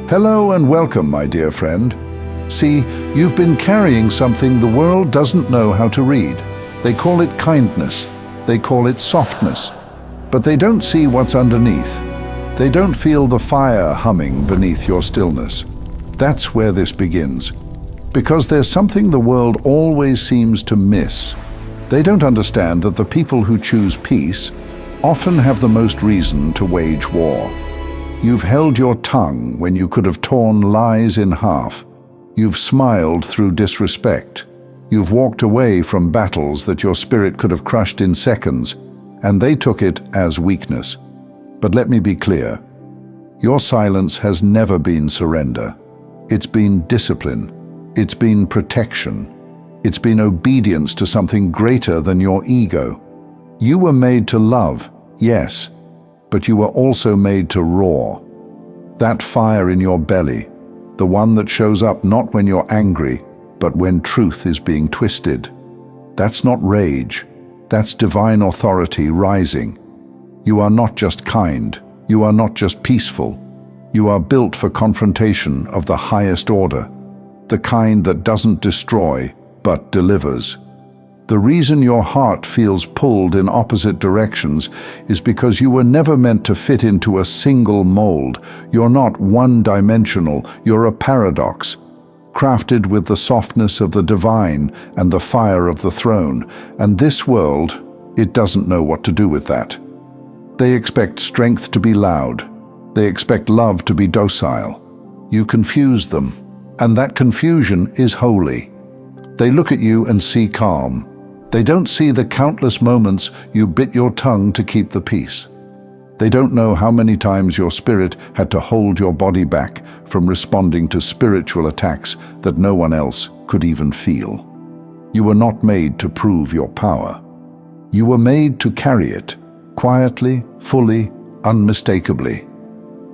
Hello and welcome, my dear friend. See, you've been carrying something the world doesn't know how to read. They call it kindness. They call it softness. But they don't see what's underneath. They don't feel the fire humming beneath your stillness. That's where this begins. Because there's something the world always seems to miss. They don't understand that the people who choose peace often have the most reason to wage war. You've held your tongue when you could have torn lies in half. You've smiled through disrespect. You've walked away from battles that your spirit could have crushed in seconds, and they took it as weakness. But let me be clear. Your silence has never been surrender. It's been discipline. It's been protection. It's been obedience to something greater than your ego. You were made to love, yes, but you were also made to roar. That fire in your belly, the one that shows up not when you're angry, but when truth is being twisted. That's not rage. That's divine authority rising. You are not just kind. You are not just peaceful. You are built for confrontation of the highest order, the kind that doesn't destroy, but delivers. The reason your heart feels pulled in opposite directions is because you were never meant to fit into a single mold. You're not one-dimensional, you're a paradox, crafted with the softness of the divine and the fire of the throne. And this world, it doesn't know what to do with that. They expect strength to be loud. They expect love to be docile. You confuse them, and that confusion is holy. They look at you and see calm. They don't see the countless moments you bit your tongue to keep the peace. They don't know how many times your spirit had to hold your body back from responding to spiritual attacks that no one else could even feel. You were not made to prove your power. You were made to carry it, quietly, fully, unmistakably.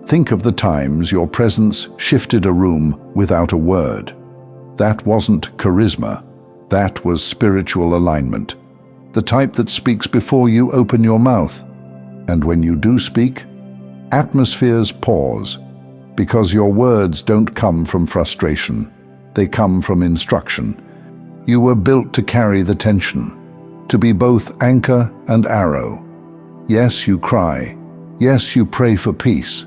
Think of the times your presence shifted a room without a word. That wasn't charisma. That was spiritual alignment. The type that speaks before you open your mouth. And when you do speak, atmospheres pause, because your words don't come from frustration. They come from instruction. You were built to carry the tension, to be both anchor and arrow. Yes, you cry. Yes, you pray for peace.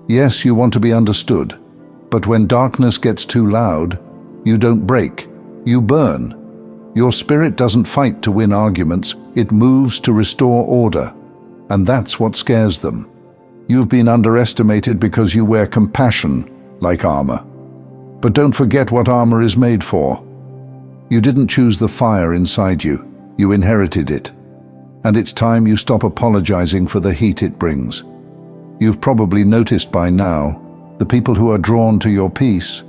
Yes, you want to be understood. But when darkness gets too loud, you don't break, you burn. Your spirit doesn't fight to win arguments, it moves to restore order. And that's what scares them. You've been underestimated because you wear compassion like armor. But don't forget what armor is made for. You didn't choose the fire inside you, you inherited it. And it's time you stop apologizing for the heat it brings. You've probably noticed by now, the people who are drawn to your peace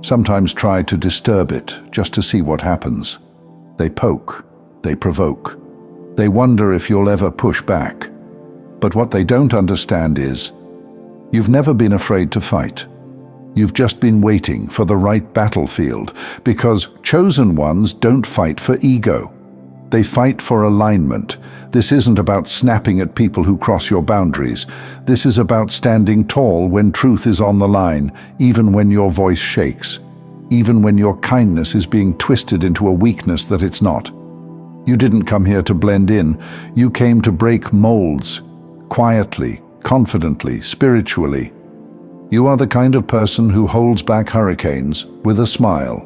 sometimes try to disturb it just to see what happens. They poke, they provoke. They wonder if you'll ever push back. But what they don't understand is, you've never been afraid to fight. You've just been waiting for the right battlefield, because chosen ones don't fight for ego. They fight for alignment. This isn't about snapping at people who cross your boundaries. This is about standing tall when truth is on the line, even when your voice shakes. Even when your kindness is being twisted into a weakness that it's not. You didn't come here to blend in. You came to break molds, quietly, confidently, spiritually. You are the kind of person who holds back hurricanes with a smile.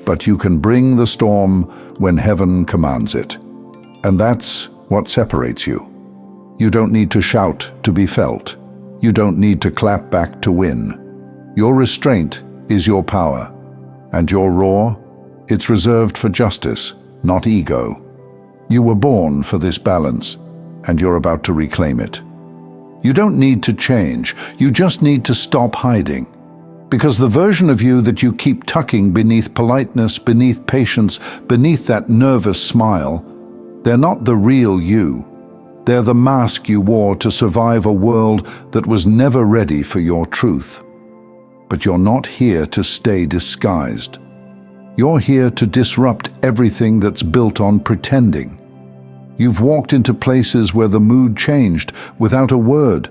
But you can bring the storm when heaven commands it. And that's what separates you. You don't need to shout to be felt. You don't need to clap back to win. Your restraint is your power. And your roar, it's reserved for justice, not ego. You were born for this balance, and you're about to reclaim it. You don't need to change, you just need to stop hiding. Because the version of you that you keep tucking beneath politeness, beneath patience, beneath that nervous smile, they're not the real you. They're the mask you wore to survive a world that was never ready for your truth. But you're not here to stay disguised. You're here to disrupt everything that's built on pretending. You've walked into places where the mood changed without a word,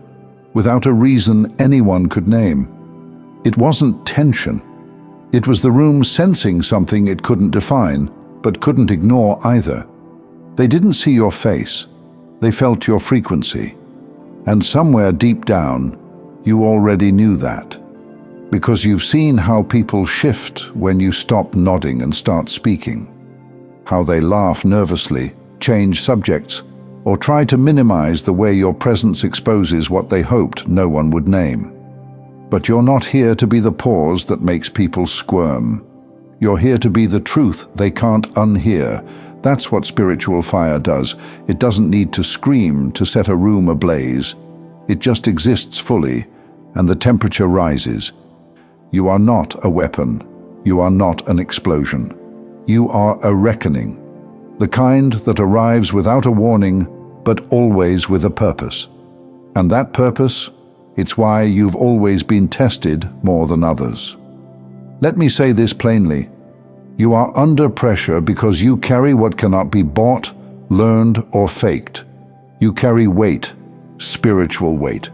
without a reason anyone could name. It wasn't tension. It was the room sensing something it couldn't define, but couldn't ignore either. They didn't see your face. They felt your frequency. And somewhere deep down, you already knew that. Because you've seen how people shift when you stop nodding and start speaking. How they laugh nervously, change subjects, or try to minimize the way your presence exposes what they hoped no one would name. But you're not here to be the pause that makes people squirm. You're here to be the truth they can't unhear. That's what spiritual fire does. It doesn't need to scream to set a room ablaze. It just exists fully, and the temperature rises. You are not a weapon. You are not an explosion. You are a reckoning. The kind that arrives without a warning, but always with a purpose. And that purpose, it's why you've always been tested more than others. Let me say this plainly. You are under pressure because you carry what cannot be bought, learned, or faked. You carry weight, spiritual weight.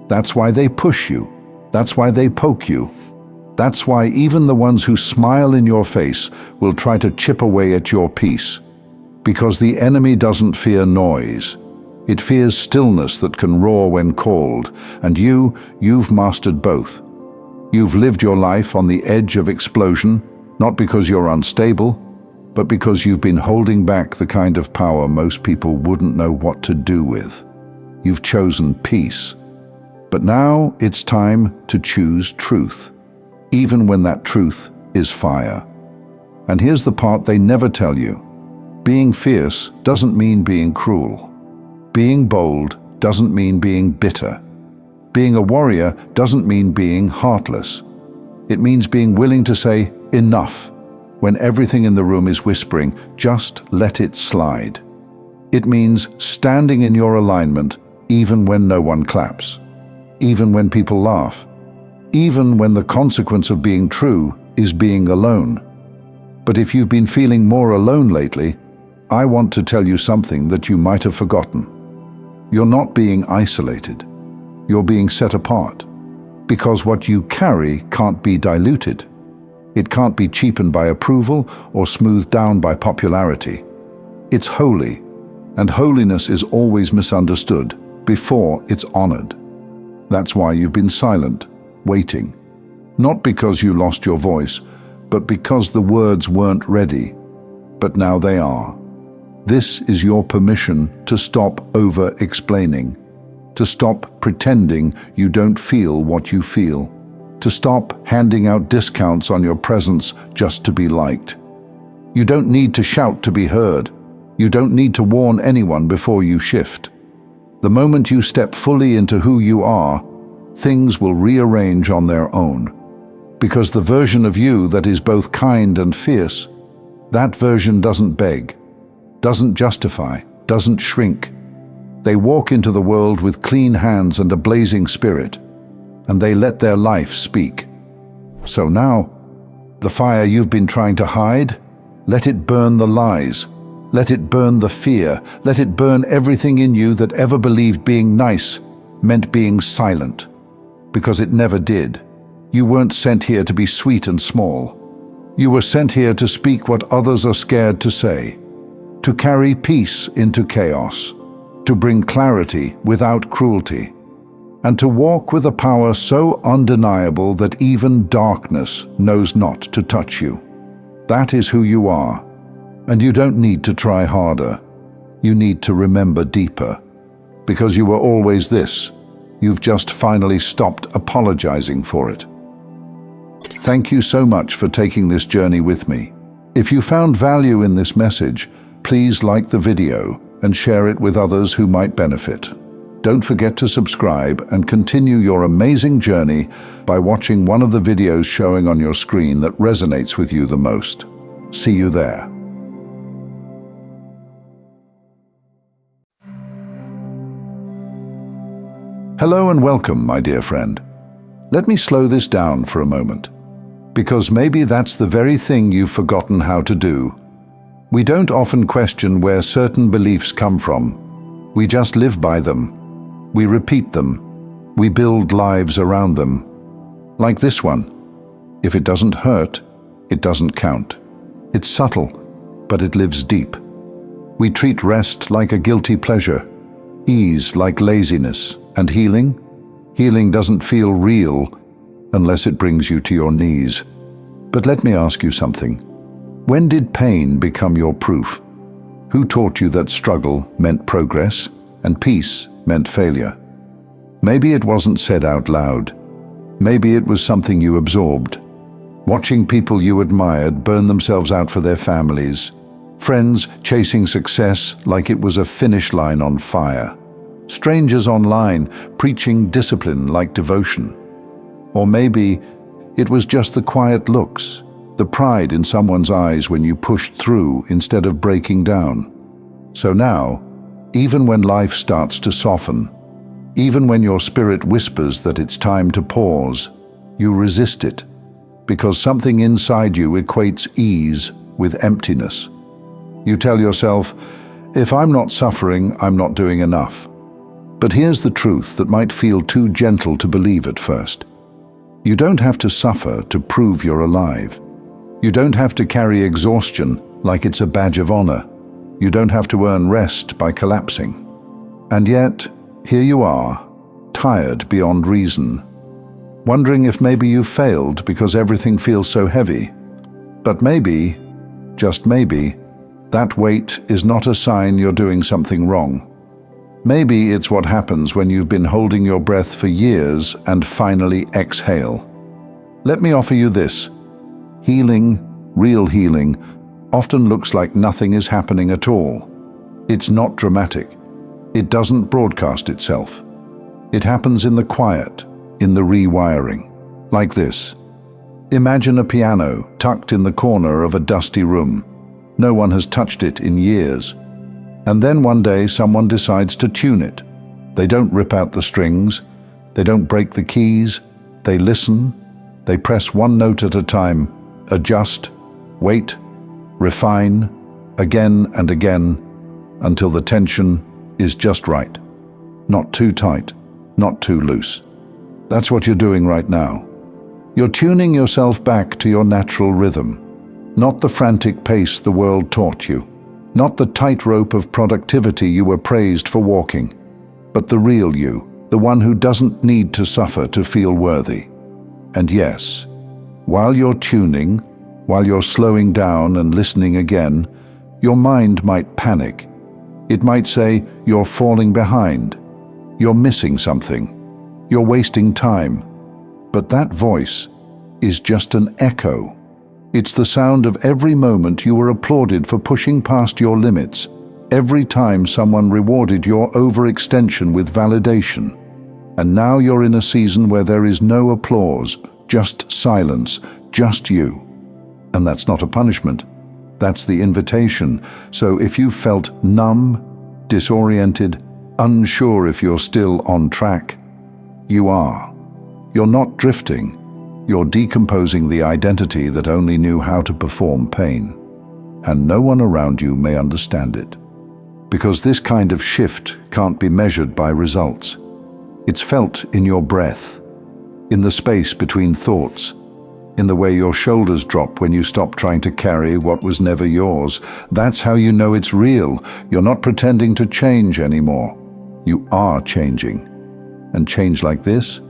That's why they push you. That's why they poke you. That's why even the ones who smile in your face will try to chip away at your peace. Because the enemy doesn't fear noise. It fears stillness that can roar when called, and you've mastered both. You've lived your life on the edge of explosion, not because you're unstable, but because you've been holding back the kind of power most people wouldn't know what to do with. You've chosen peace. But now it's time to choose truth, even when that truth is fire. And here's the part they never tell you. Being fierce doesn't mean being cruel. Being bold doesn't mean being bitter. Being a warrior doesn't mean being heartless. It means being willing to say, enough, when everything in the room is whispering, just let it slide. It means standing in your alignment even when no one claps, even when people laugh, even when the consequence of being true is being alone. But if you've been feeling more alone lately, I want to tell you something that you might have forgotten. You're not being isolated. You're being set apart. Because what you carry can't be diluted. It can't be cheapened by approval or smoothed down by popularity. It's holy, and holiness is always misunderstood before it's honored. That's why you've been silent, waiting. Not because you lost your voice, but because the words weren't ready. But now they are. This is your permission to stop over-explaining, to stop pretending you don't feel what you feel, to stop handing out discounts on your presence just to be liked. You don't need to shout to be heard. You don't need to warn anyone before you shift. The moment you step fully into who you are, things will rearrange on their own. Because the version of you that is both kind and fierce, that version doesn't beg, doesn't justify, doesn't shrink. They walk into the world with clean hands and a blazing spirit, and they let their life speak. So now, the fire you've been trying to hide, let it burn the lies, let it burn the fear, let it burn everything in you that ever believed being nice meant being silent. Because it never did. You weren't sent here to be sweet and small. You were sent here to speak what others are scared to say, to carry peace into chaos, to bring clarity without cruelty, and to walk with a power so undeniable that even darkness knows not to touch you. That is who you are, and you don't need to try harder. You need to remember deeper, because you were always this. You've just finally stopped apologizing for it. Thank you so much for taking this journey with me. If you found value in this message, please like the video and share it with others who might benefit. Don't forget to subscribe and continue your amazing journey by watching one of the videos showing on your screen that resonates with you the most. See you there. Hello and welcome, my dear friend. Let me slow this down for a moment, because maybe that's the very thing you've forgotten how to do. We don't often question where certain beliefs come from. We just live by them. We repeat them. We build lives around them. Like this one. If it doesn't hurt, it doesn't count. It's subtle, but it lives deep. We treat rest like a guilty pleasure, ease like laziness, and healing? Healing doesn't feel real unless it brings you to your knees. But let me ask you something. When did pain become your proof? Who taught you that struggle meant progress and peace meant failure? Maybe it wasn't said out loud. Maybe it was something you absorbed. Watching people you admired burn themselves out for their families, friends chasing success like it was a finish line on fire, strangers online preaching discipline like devotion. Or maybe it was just the quiet looks, the pride in someone's eyes when you pushed through instead of breaking down. So now, even when life starts to soften, even when your spirit whispers that it's time to pause, you resist it, because something inside you equates ease with emptiness. You tell yourself, if I'm not suffering, I'm not doing enough. But here's the truth that might feel too gentle to believe at first. You don't have to suffer to prove you're alive. You don't have to carry exhaustion like it's a badge of honor. You don't have to earn rest by collapsing. And yet, here you are, tired beyond reason, wondering if maybe you've failed because everything feels so heavy. But maybe, just maybe, that weight is not a sign you're doing something wrong. Maybe it's what happens when you've been holding your breath for years and finally exhale. Let me offer you this. Healing, real healing, often looks like nothing is happening at all. It's not dramatic. It doesn't broadcast itself. It happens in the quiet, in the rewiring, like this. Imagine a piano tucked in the corner of a dusty room. No one has touched it in years. And then one day someone decides to tune it. They don't rip out the strings. They don't break the keys. They listen. They press one note at a time, adjust, wait, refine, again and again, until the tension is just right. Not too tight, not too loose. That's what you're doing right now. You're tuning yourself back to your natural rhythm, not the frantic pace the world taught you, not the tightrope of productivity you were praised for walking, but the real you, the one who doesn't need to suffer to feel worthy. And yes, while you're tuning, while you're slowing down and listening again, your mind might panic. It might say you're falling behind, you're missing something, you're wasting time. But that voice is just an echo. It's the sound of every moment you were applauded for pushing past your limits, every time someone rewarded your overextension with validation. And now you're in a season where there is no applause, just silence, just you. And that's not a punishment. That's the invitation. So if you felt numb, disoriented, unsure if you're still on track, you are. You're not drifting. You're decomposing the identity that only knew how to perform pain. And no one around you may understand it. Because this kind of shift can't be measured by results. It's felt in your breath, in the space between thoughts, in the way your shoulders drop when you stop trying to carry what was never yours. That's how you know it's real. You're not pretending to change anymore. You are changing. And change like this,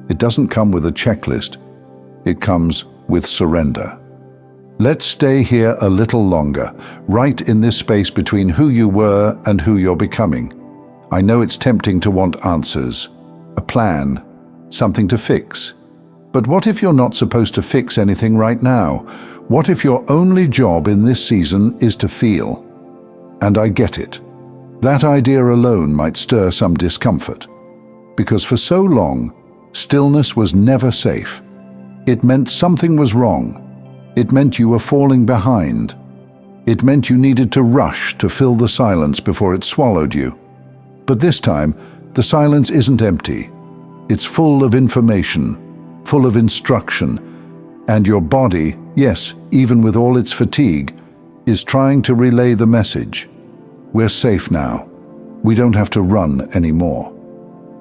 it doesn't come with a checklist. It comes with surrender. Let's stay here a little longer, right in this space between who you were and who you're becoming. I know it's tempting to want answers, a plan, something to fix. But what if you're not supposed to fix anything right now? What if your only job in this season is to feel? And I get it. That idea alone might stir some discomfort. Because for so long, stillness was never safe. It meant something was wrong. It meant you were falling behind. It meant you needed to rush to fill the silence before it swallowed you. But this time, the silence isn't empty. It's full of information, full of instruction, and your body, yes, even with all its fatigue, is trying to relay the message. We're safe now. We don't have to run anymore.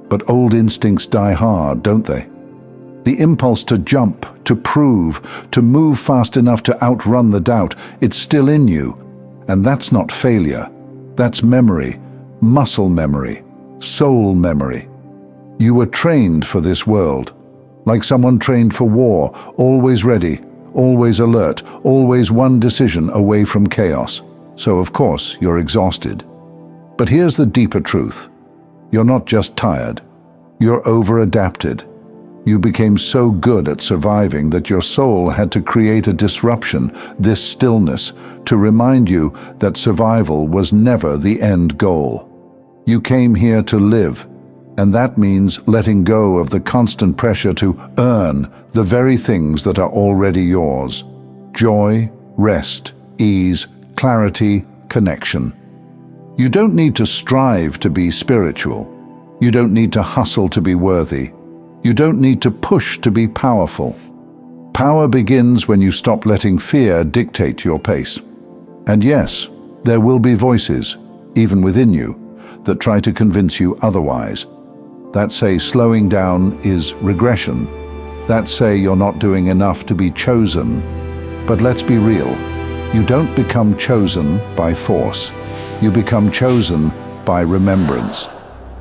But old instincts die hard, don't they? The impulse to jump, to prove, to move fast enough to outrun the doubt, it's still in you. And that's not failure. That's memory, muscle memory, soul memory. You were trained for this world, like someone trained for war, always ready, always alert, always one decision away from chaos. So of course you're exhausted. But here's the deeper truth. You're not just tired. You're over-adapted. You became so good at surviving that your soul had to create a disruption, this stillness, to remind you that survival was never the end goal. You came here to live, and that means letting go of the constant pressure to earn the very things that are already yours. Joy, rest, ease, clarity, connection. You don't need to strive to be spiritual. You don't need to hustle to be worthy. You don't need to push to be powerful. Power begins when you stop letting fear dictate your pace. And yes, there will be voices, even within you, that try to convince you otherwise. That say slowing down is regression. That say you're not doing enough to be chosen. But let's be real. You don't become chosen by force. You become chosen by remembrance.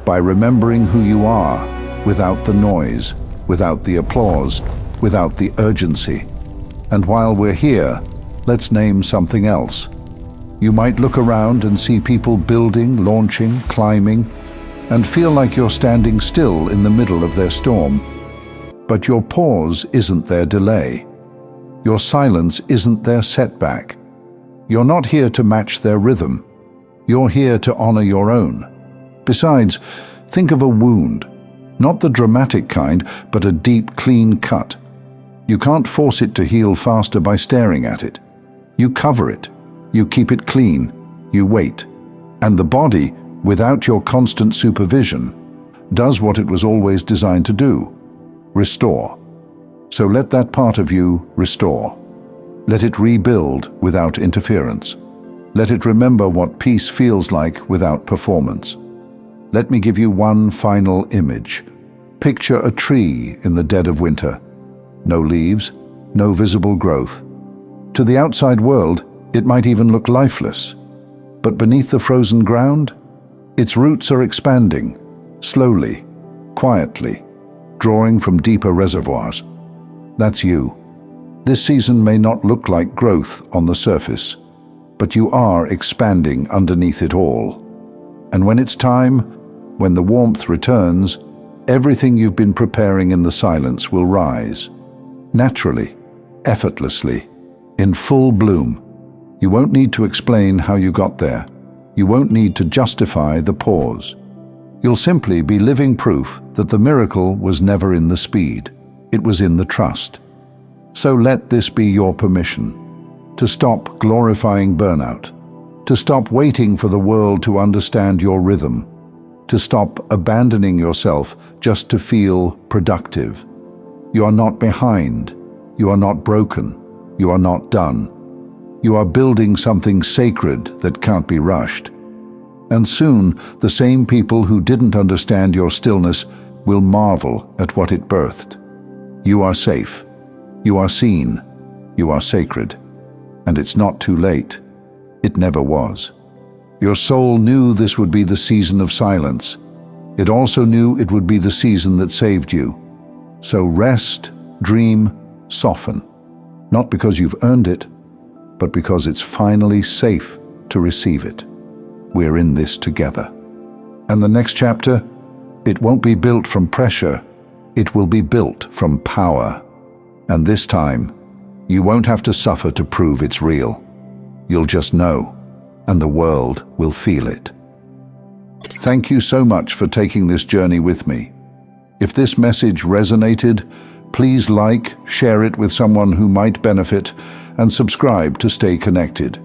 By remembering who you are, without the noise, without the applause, without the urgency. And while we're here, let's name something else. You might look around and see people building, launching, climbing, and feel like you're standing still in the middle of their storm. But your pause isn't their delay. Your silence isn't their setback. You're not here to match their rhythm. You're here to honor your own. Besides, think of a wound. Not the dramatic kind, but a deep, clean cut. You can't force it to heal faster by staring at it. You cover it. You keep it clean. You wait. And the body, without your constant supervision, does what it was always designed to do: restore. So let that part of you restore. Let it rebuild without interference. Let it remember what peace feels like without performance. Let me give you one final image. Picture a tree in the dead of winter. No leaves, no visible growth. To the outside world, it might even look lifeless. But beneath the frozen ground, its roots are expanding, slowly, quietly, drawing from deeper reservoirs. That's you. This season may not look like growth on the surface, but you are expanding underneath it all. And when it's time, when the warmth returns, everything you've been preparing in the silence will rise. Naturally, effortlessly, in full bloom. You won't need to explain how you got there. You won't need to justify the pause. You'll simply be living proof that the miracle was never in the speed. It was in the trust. So let this be your permission to stop glorifying burnout, to stop waiting for the world to understand your rhythm, to stop abandoning yourself just to feel productive. You are not behind. You are not broken. You are not done. You are building something sacred that can't be rushed. And soon, the same people who didn't understand your stillness will marvel at what it birthed. You are safe. You are seen. You are sacred. And it's not too late. It never was. Your soul knew this would be the season of silence. It also knew it would be the season that saved you. So rest, dream, soften. Not because you've earned it, but because it's finally safe to receive it. We're in this together. And the next chapter, it won't be built from pressure. It will be built from power. And this time, you won't have to suffer to prove it's real. You'll just know, and the world will feel it. Thank you so much for taking this journey with me. If this message resonated, please like, share it with someone who might benefit, and subscribe to stay connected.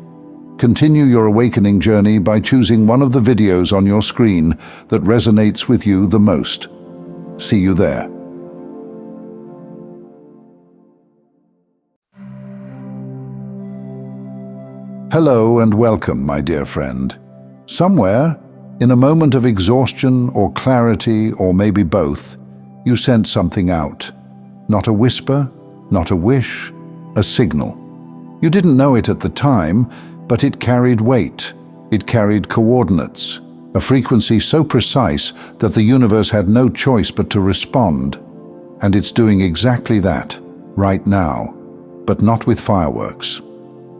Continue your awakening journey by choosing one of the videos on your screen that resonates with you the most. See you there. Hello and welcome, my dear friend. Somewhere, in a moment of exhaustion or clarity or maybe both, you sent something out. Not a whisper, not a wish, a signal. You didn't know it at the time, but it carried weight. It carried coordinates, a frequency so precise that the universe had no choice but to respond. And it's doing exactly that, right now, but not with fireworks,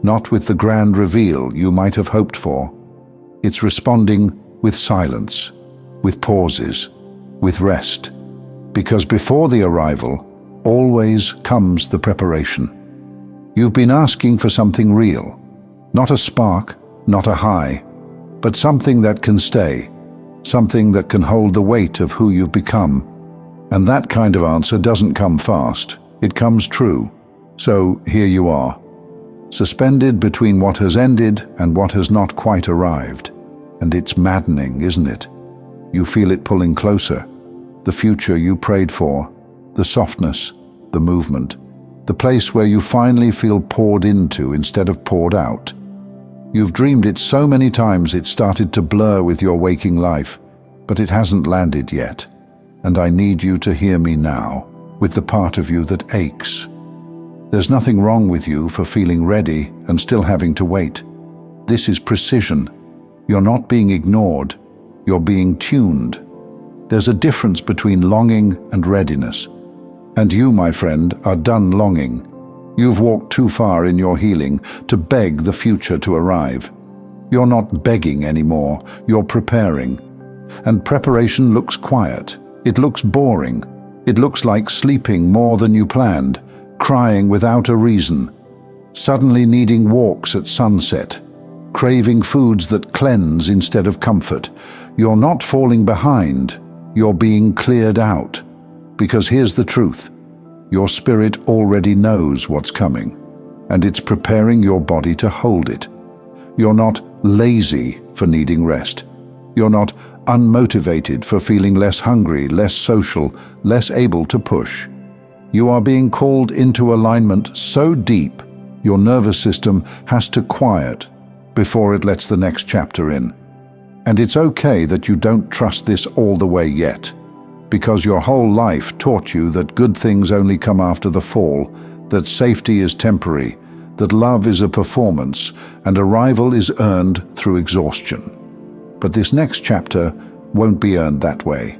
not with the grand reveal you might have hoped for. It's responding with silence, with pauses, with rest, because before the arrival, always comes the preparation. You've been asking for something real, not a spark, not a high, but something that can stay, something that can hold the weight of who you've become. And that kind of answer doesn't come fast, it comes true. So here you are, suspended between what has ended and what has not quite arrived. And it's maddening, isn't it? You feel it pulling closer, the future you prayed for, the softness, the movement, the place where you finally feel poured into instead of poured out. You've dreamed it so many times it started to blur with your waking life, but it hasn't landed yet. And I need you to hear me now, with the part of you that aches. There's nothing wrong with you for feeling ready and still having to wait. This is precision. You're not being ignored, you're being tuned. There's a difference between longing and readiness. And you, my friend, are done longing. You've walked too far in your healing to beg the future to arrive. You're not begging anymore, you're preparing. And preparation looks quiet, it looks boring, it looks like sleeping more than you planned, crying without a reason, suddenly needing walks at sunset, craving foods that cleanse instead of comfort. You're not falling behind, you're being cleared out. Because here's the truth, your spirit already knows what's coming, and it's preparing your body to hold it. You're not lazy for needing rest. You're not unmotivated for feeling less hungry, less social, less able to push. You are being called into alignment so deep, your nervous system has to quiet before it lets the next chapter in. And it's okay that you don't trust this all the way yet, because your whole life taught you that good things only come after the fall, that safety is temporary, that love is a performance, and arrival is earned through exhaustion. But this next chapter won't be earned that way.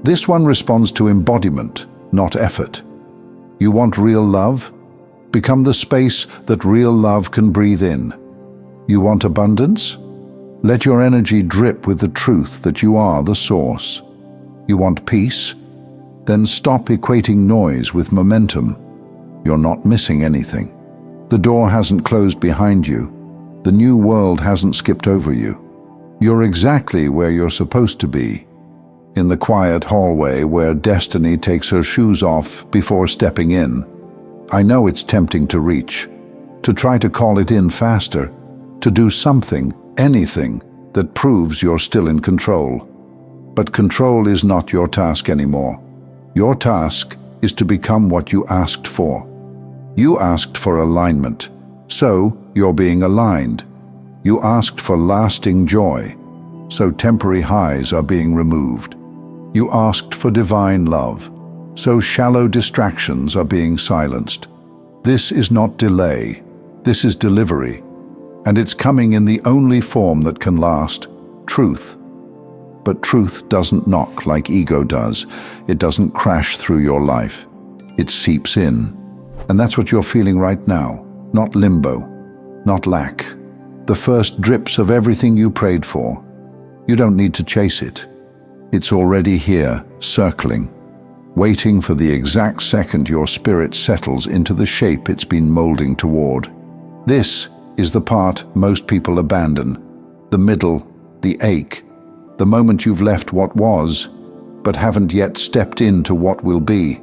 This one responds to embodiment, not effort. You want real love? Become the space that real love can breathe in. You want abundance? Let your energy drip with the truth that you are the source. You want peace? Then stop equating noise with momentum. You're not missing anything. The door hasn't closed behind you. The new world hasn't skipped over you. You're exactly where you're supposed to be, in the quiet hallway where destiny takes her shoes off before stepping in. I know it's tempting to reach, to try to call it in faster, to do something, anything, that proves you're still in control. But control is not your task anymore. Your task is to become what you asked for. You asked for alignment, so you're being aligned. You asked for lasting joy, so temporary highs are being removed. You asked for divine love, so shallow distractions are being silenced. This is not delay, this is delivery, and it's coming in the only form that can last, truth. But truth doesn't knock like ego does. It doesn't crash through your life. It seeps in. And that's what you're feeling right now. Not limbo, not lack. The first drips of everything you prayed for. You don't need to chase it. It's already here, circling, waiting for the exact second your spirit settles into the shape it's been molding toward. This is the part most people abandon. The middle, the ache, the moment you've left what was, but haven't yet stepped into what will be.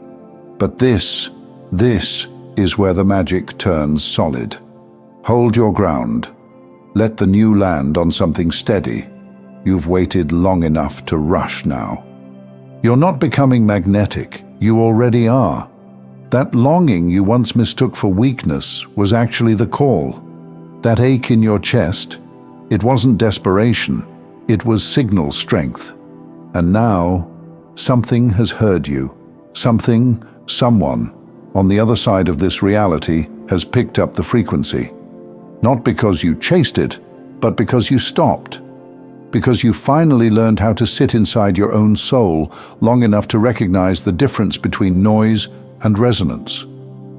But this is where the magic turns solid. Hold your ground. Let the new land on something steady. You've waited long enough to rush now. You're not becoming magnetic, you already are. That longing you once mistook for weakness was actually the call. That ache in your chest, it wasn't desperation. It was signal strength. And now, something has heard you. Something Someone on the other side of this reality has picked up the frequency. Not because you chased it, but because you stopped. Because you finally learned how to sit inside your own soul long enough to recognize the difference between noise and resonance,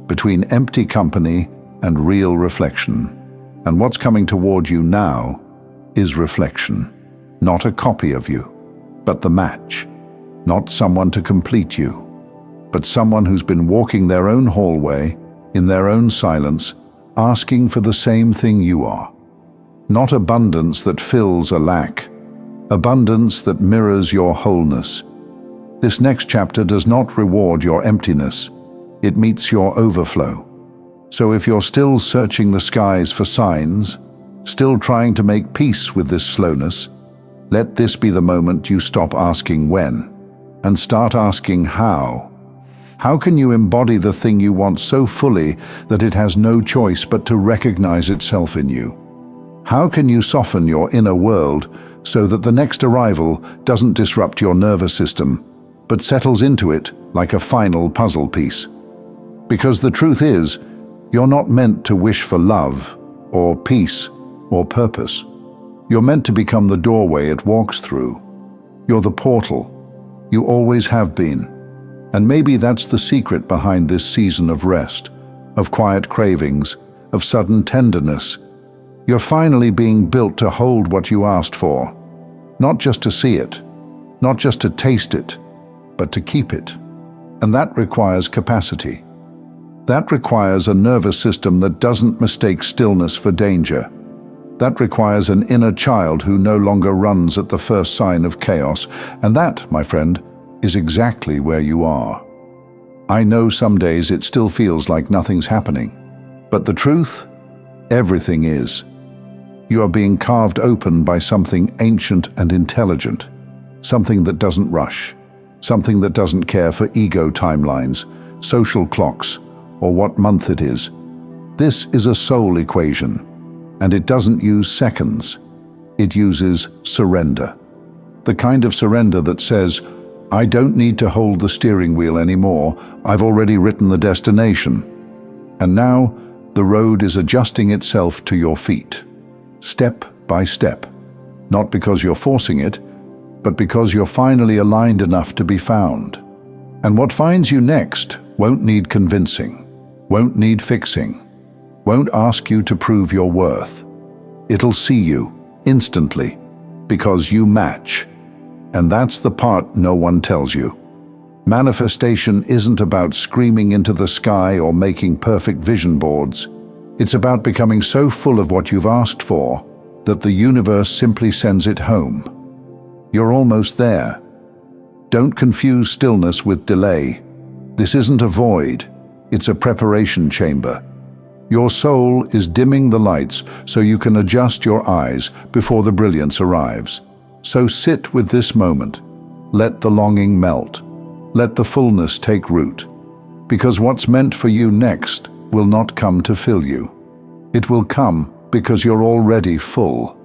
between empty company and real reflection. And what's coming toward you now is reflection, not a copy of you, but the match. Not someone to complete you, but someone who's been walking their own hallway, in their own silence, asking for the same thing you are. Not abundance that fills a lack, abundance that mirrors your wholeness. This next chapter does not reward your emptiness, it meets your overflow. So if you're still searching the skies for signs, still trying to make peace with this slowness, let this be the moment you stop asking when, and start asking how. How can you embody the thing you want so fully that it has no choice but to recognize itself in you? How can you soften your inner world so that the next arrival doesn't disrupt your nervous system, but settles into it like a final puzzle piece? Because the truth is, you're not meant to wish for love, or peace, or purpose. You're meant to become the doorway it walks through. You're the portal. You always have been. And maybe that's the secret behind this season of rest, of quiet cravings, of sudden tenderness. You're finally being built to hold what you asked for. Not just to see it, not just to taste it, but to keep it. And that requires capacity. That requires a nervous system that doesn't mistake stillness for danger. That requires an inner child who no longer runs at the first sign of chaos. And that, my friend, is exactly where you are. I know some days it still feels like nothing's happening. But the truth? Everything is. You are being carved open by something ancient and intelligent. Something that doesn't rush. Something that doesn't care for ego timelines, social clocks, or what month it is. This is a soul equation, and it doesn't use seconds. It uses surrender. The kind of surrender that says, I don't need to hold the steering wheel anymore, I've already written the destination. And now, the road is adjusting itself to your feet, step by step, not because you're forcing it, but because you're finally aligned enough to be found. And what finds you next won't need convincing, won't need fixing, won't ask you to prove your worth. It'll see you instantly, because you match. And that's the part no one tells you. Manifestation isn't about screaming into the sky or making perfect vision boards. It's about becoming so full of what you've asked for that the universe simply sends it home. You're almost there. Don't confuse stillness with delay. This isn't a void, it's a preparation chamber. Your soul is dimming the lights so you can adjust your eyes before the brilliance arrives. So sit with this moment. Let the longing melt. Let the fullness take root. Because what's meant for you next will not come to fill you. It will come because you're already full.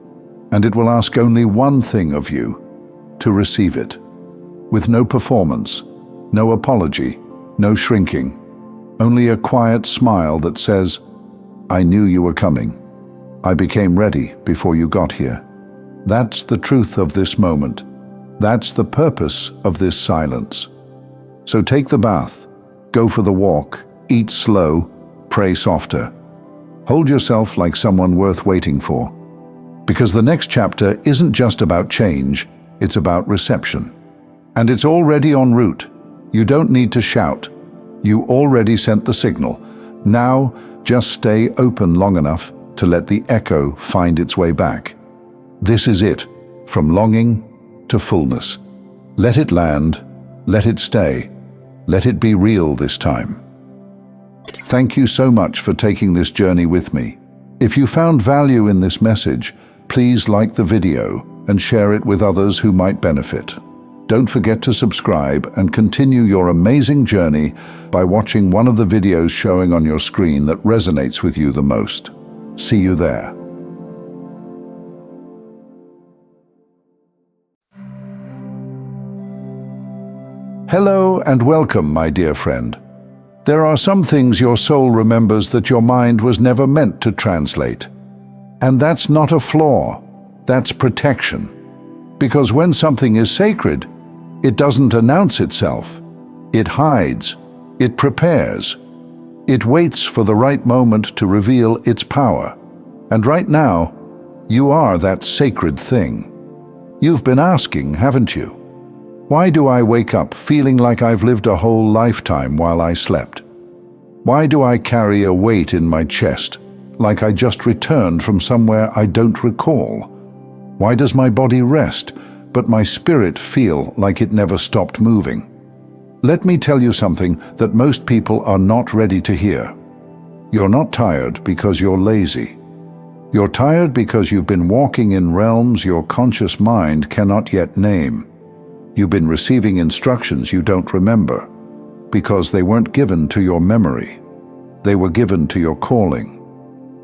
And it will ask only one thing of you: to receive it. With no performance, no apology, no shrinking. Only a quiet smile that says, I knew you were coming. I became ready before you got here. That's the truth of this moment. That's the purpose of this silence. So take the bath, go for the walk, eat slow, pray softer. Hold yourself like someone worth waiting for. Because the next chapter isn't just about change, it's about reception. And it's already en route. You don't need to shout. You already sent the signal. Now, just stay open long enough to let the echo find its way back. This is it, from longing to fullness. Let it land, let it stay, let it be real this time. Thank you so much for taking this journey with me. If you found value in this message, please like the video and share it with others who might benefit. Don't forget to subscribe and continue your amazing journey by watching one of the videos showing on your screen that resonates with you the most. See you there. Hello and welcome, my dear friend. There are some things your soul remembers that your mind was never meant to translate. And that's not a flaw, that's protection. Because when something is sacred, it doesn't announce itself. It hides, it prepares. It waits for the right moment to reveal its power. And right now, you are that sacred thing. You've been asking, haven't you? Why do I wake up feeling like I've lived a whole lifetime while I slept? Why do I carry a weight in my chest, like I just returned from somewhere I don't recall? Why does my body rest, but my spirit feel like it never stopped moving? Let me tell you something that most people are not ready to hear. You're not tired because you're lazy. You're tired because you've been walking in realms your conscious mind cannot yet name. You've been receiving instructions you don't remember, because they weren't given to your memory. They were given to your calling.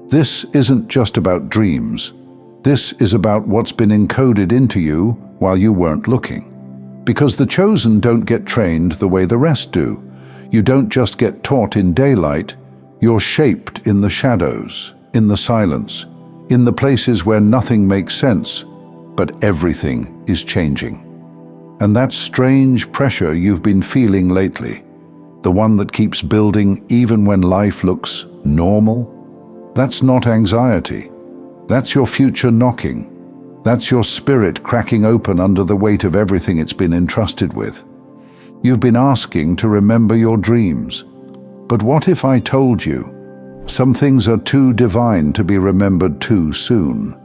This isn't just about dreams. This is about what's been encoded into you while you weren't looking. Because the chosen don't get trained the way the rest do. You don't just get taught in daylight, you're shaped in the shadows, in the silence, in the places where nothing makes sense, but everything is changing. And that strange pressure you've been feeling lately, the one that keeps building even when life looks normal, that's not anxiety. That's your future knocking. That's your spirit cracking open under the weight of everything it's been entrusted with. You've been asking to remember your dreams. But what if I told you some things are too divine to be remembered too soon?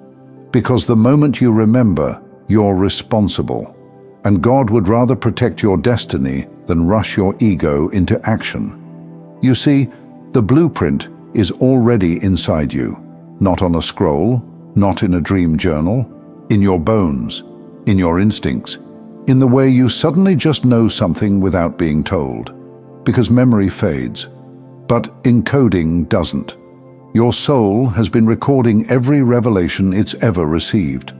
Because the moment you remember, you're responsible. And God would rather protect your destiny than rush your ego into action. You see, the blueprint is already inside you, not on a scroll, not in a dream journal, in your bones, in your instincts, in the way you suddenly just know something without being told. Because memory fades, but encoding doesn't. Your soul has been recording every revelation it's ever received.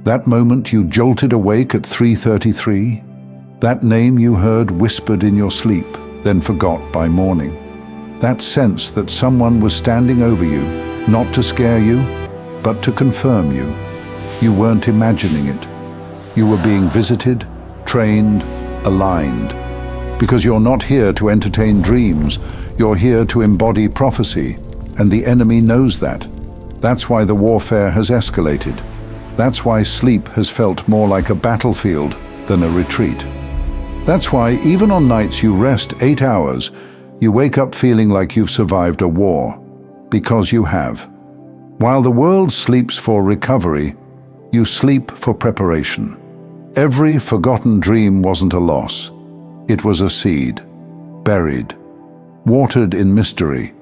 That moment you jolted awake at 3:33, that name you heard whispered in your sleep, then forgot by morning. That sense that someone was standing over you, not to scare you, but to confirm you. You weren't imagining it. You were being visited, trained, aligned. Because you're not here to entertain dreams, you're here to embody prophecy, and the enemy knows that. That's why the warfare has escalated. That's why sleep has felt more like a battlefield than a retreat. That's why even on nights you rest 8 hours, you wake up feeling like you've survived a war. Because you have. While the world sleeps for recovery, you sleep for preparation. Every forgotten dream wasn't a loss. It was a seed, buried, watered in mystery,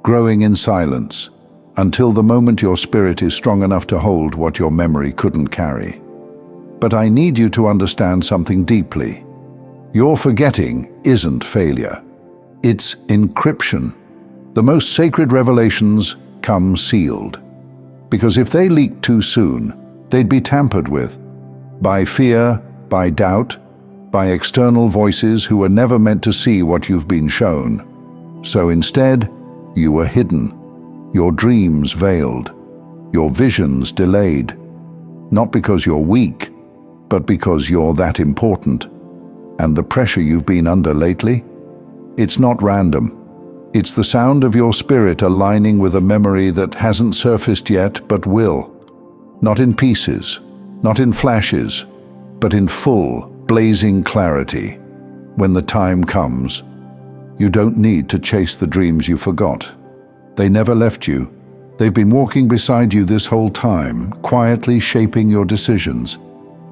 growing in silence, until the moment your spirit is strong enough to hold what your memory couldn't carry. But I need you to understand something deeply. Your forgetting isn't failure. It's encryption. The most sacred revelations come sealed. Because if they leaked too soon, they'd be tampered with. By fear, by doubt, by external voices who were never meant to see what you've been shown. So instead, you were hidden. Your dreams veiled, your visions delayed, not because you're weak, but because you're that important. And the pressure you've been under lately? It's not random. It's the sound of your spirit aligning with a memory that hasn't surfaced yet but will. Not in pieces, not in flashes, but in full, blazing clarity. When the time comes, you don't need to chase the dreams you forgot. They never left you. They've been walking beside you this whole time, quietly shaping your decisions.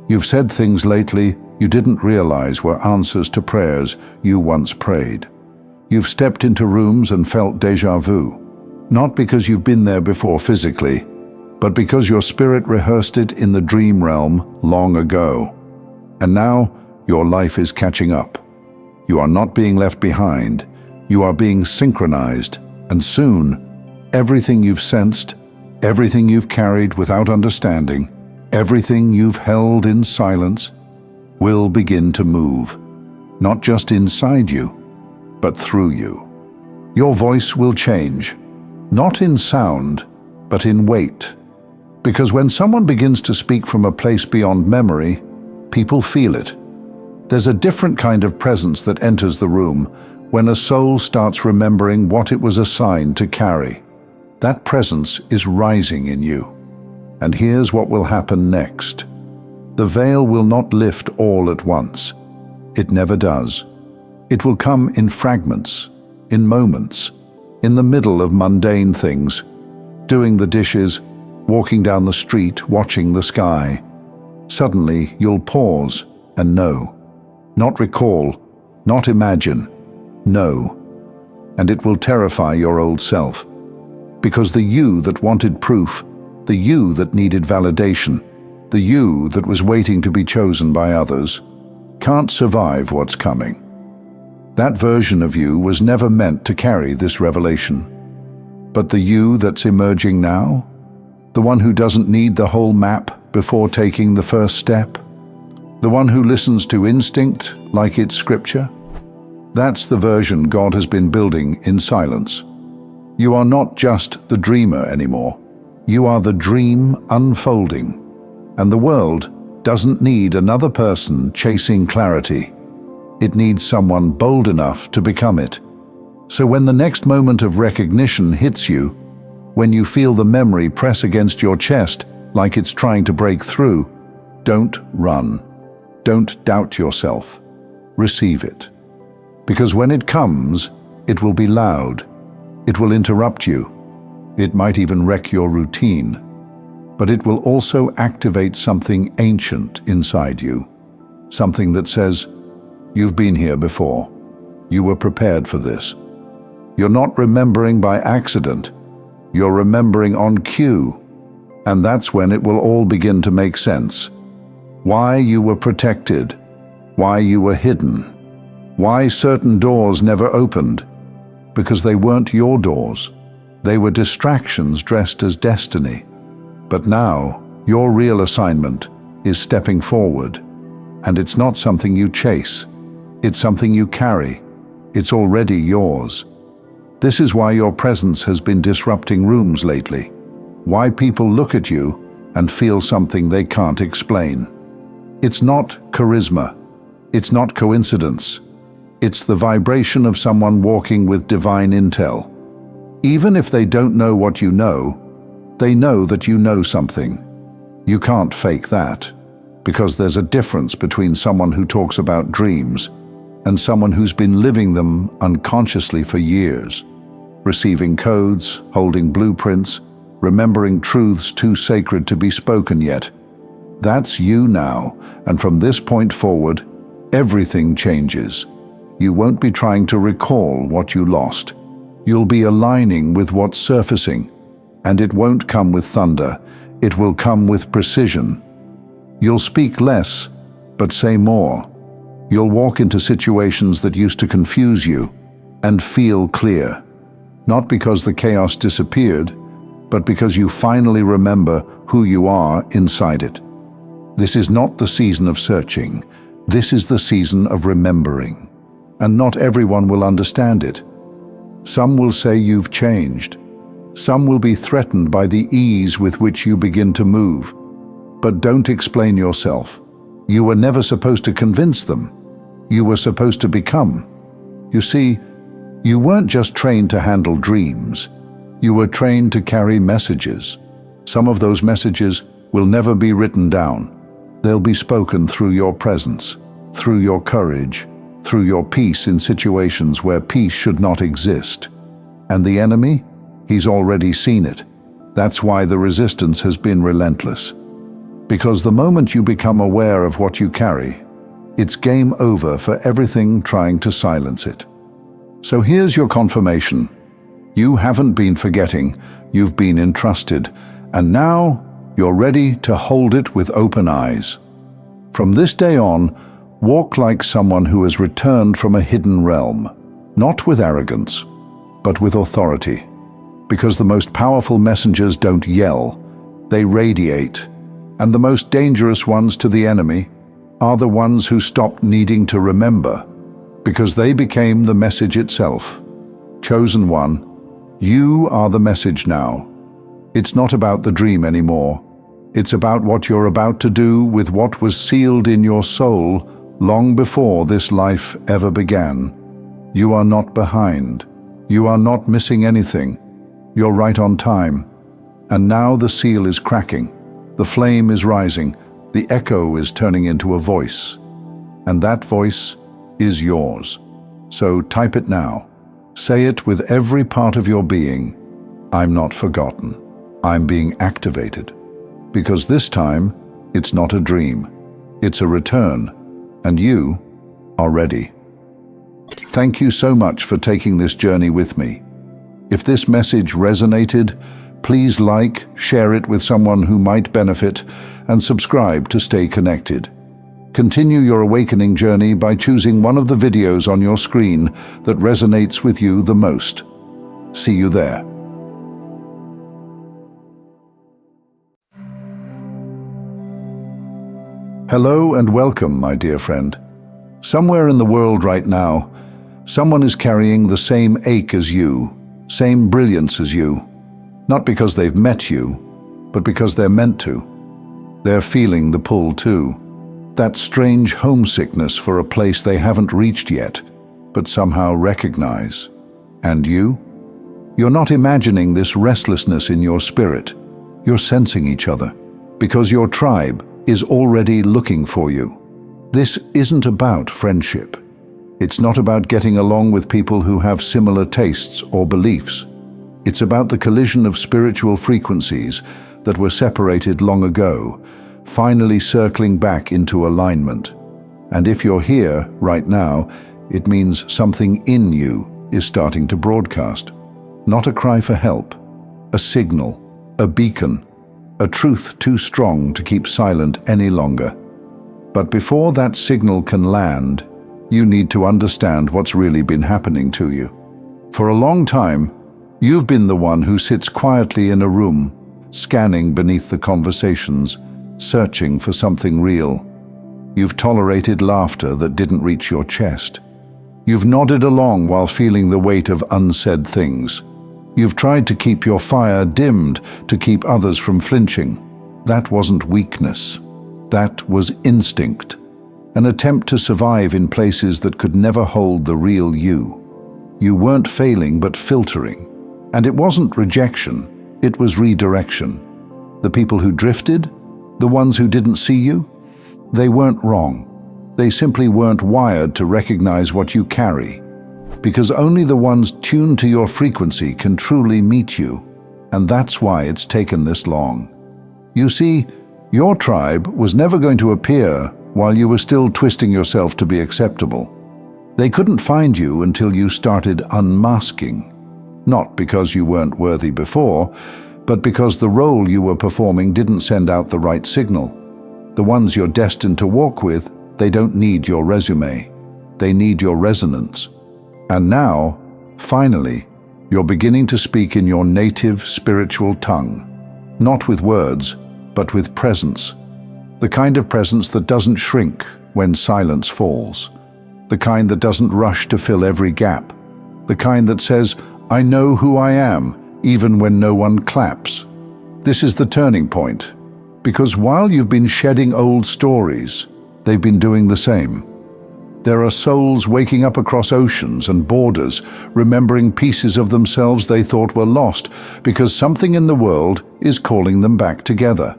You've said things lately you didn't realize were answers to prayers you once prayed. You've stepped into rooms and felt déjà vu, not because you've been there before physically, but because your spirit rehearsed it in the dream realm long ago. And now, your life is catching up. You are not being left behind. You are being synchronized. And soon, everything you've sensed, everything you've carried without understanding, everything you've held in silence, will begin to move. Not just inside you, but through you. Your voice will change, not in sound, but in weight. Because when someone begins to speak from a place beyond memory, people feel it. There's a different kind of presence that enters the room when a soul starts remembering what it was assigned to carry. That presence is rising in you. And here's what will happen next. The veil will not lift all at once. It never does. It will come in fragments, in moments, in the middle of mundane things, doing the dishes, walking down the street, watching the sky. Suddenly, you'll pause and know. Not recall, not imagine, know. And it will terrify your old self. Because the you that wanted proof, the you that needed validation, the you that was waiting to be chosen by others, can't survive what's coming. That version of you was never meant to carry this revelation. But the you that's emerging now, the one who doesn't need the whole map before taking the first step, the one who listens to instinct like it's scripture, that's the version God has been building in silence. You are not just the dreamer anymore. You are the dream unfolding. And the world doesn't need another person chasing clarity. It needs someone bold enough to become it. So when the next moment of recognition hits you, when you feel the memory press against your chest like it's trying to break through, don't run. Don't doubt yourself. Receive it. Because when it comes, it will be loud. It will interrupt you. It might even wreck your routine. But it will also activate something ancient inside you. Something that says, you've been here before. You were prepared for this. You're not remembering by accident. You're remembering on cue. And that's when it will all begin to make sense. Why you were protected. Why you were hidden. Why certain doors never opened. Because they weren't your doors. They were distractions dressed as destiny. But now, your real assignment is stepping forward. And it's not something you chase. It's something you carry. It's already yours. This is why your presence has been disrupting rooms lately. Why people look at you and feel something they can't explain. It's not charisma. It's not coincidence. It's the vibration of someone walking with divine intel. Even if they don't know what you know, they know that you know something. You can't fake that, because there's a difference between someone who talks about dreams and someone who's been living them unconsciously for years, receiving codes, holding blueprints, remembering truths too sacred to be spoken yet. That's you now, and from this point forward, everything changes. You won't be trying to recall what you lost. You'll be aligning with what's surfacing, and it won't come with thunder. It will come with precision. You'll speak less, but say more. You'll walk into situations that used to confuse you and feel clear. Not because the chaos disappeared, but because you finally remember who you are inside it. This is not the season of searching. This is the season of remembering. And not everyone will understand it. Some will say you've changed. Some will be threatened by the ease with which you begin to move. But don't explain yourself. You were never supposed to convince them. You were supposed to become. You see, you weren't just trained to handle dreams. You were trained to carry messages. Some of those messages will never be written down. They'll be spoken through your presence, through your courage, through your peace in situations where peace should not exist. And the enemy? He's already seen it. That's why the resistance has been relentless. Because the moment you become aware of what you carry, it's game over for everything trying to silence it. So here's your confirmation. You haven't been forgetting, you've been entrusted, and now you're ready to hold it with open eyes. From this day on, walk like someone who has returned from a hidden realm, not with arrogance, but with authority. Because the most powerful messengers don't yell, they radiate, and the most dangerous ones to the enemy are the ones who stopped needing to remember, because they became the message itself. Chosen one, you are the message now. It's not about the dream anymore. It's about what you're about to do with what was sealed in your soul long before this life ever began. You are not behind. You are not missing anything. You're right on time. And now the seal is cracking. The flame is rising. The echo is turning into a voice. And that voice is yours. So type it now. Say it with every part of your being. I'm not forgotten. I'm being activated. Because this time, it's not a dream. It's a return. And you are ready. Thank you so much for taking this journey with me. If this message resonated, please like, share it with someone who might benefit, and subscribe to stay connected. Continue your awakening journey by choosing one of the videos on your screen that resonates with you the most. See you there. Hello and welcome, my dear friend. Somewhere in the world right now, someone is carrying the same ache as you, same brilliance as you. Not because they've met you, but because they're meant to. They're feeling the pull too. That strange homesickness for a place they haven't reached yet, but somehow recognize. And you? You're not imagining this restlessness in your spirit. You're sensing each other, because your tribe is already looking for you. This isn't about friendship. It's not about getting along with people who have similar tastes or beliefs. It's about the collision of spiritual frequencies that were separated long ago, finally circling back into alignment. And if you're here right now, it means something in you is starting to broadcast. Not a cry for help, a signal, a beacon, a truth too strong to keep silent any longer. But before that signal can land, you need to understand what's really been happening to you. For a long time, you've been the one who sits quietly in a room, scanning beneath the conversations, searching for something real. You've tolerated laughter that didn't reach your chest. You've nodded along while feeling the weight of unsaid things. You've tried to keep your fire dimmed to keep others from flinching. That wasn't weakness. That was instinct. An attempt to survive in places that could never hold the real you. You weren't failing but filtering. And it wasn't rejection, it was redirection. The people who drifted, the ones who didn't see you, they weren't wrong. They simply weren't wired to recognize what you carry. Because only the ones tuned to your frequency can truly meet you. And that's why it's taken this long. You see, your tribe was never going to appear while you were still twisting yourself to be acceptable. They couldn't find you until you started unmasking. Not because you weren't worthy before, but because the role you were performing didn't send out the right signal. The ones you're destined to walk with, they don't need your resume. They need your resonance. And now, finally, you're beginning to speak in your native spiritual tongue. Not with words, but with presence. The kind of presence that doesn't shrink when silence falls. The kind that doesn't rush to fill every gap. The kind that says, I know who I am, even when no one claps. This is the turning point. Because while you've been shedding old stories, they've been doing the same. There are souls waking up across oceans and borders, remembering pieces of themselves they thought were lost, because something in the world is calling them back together.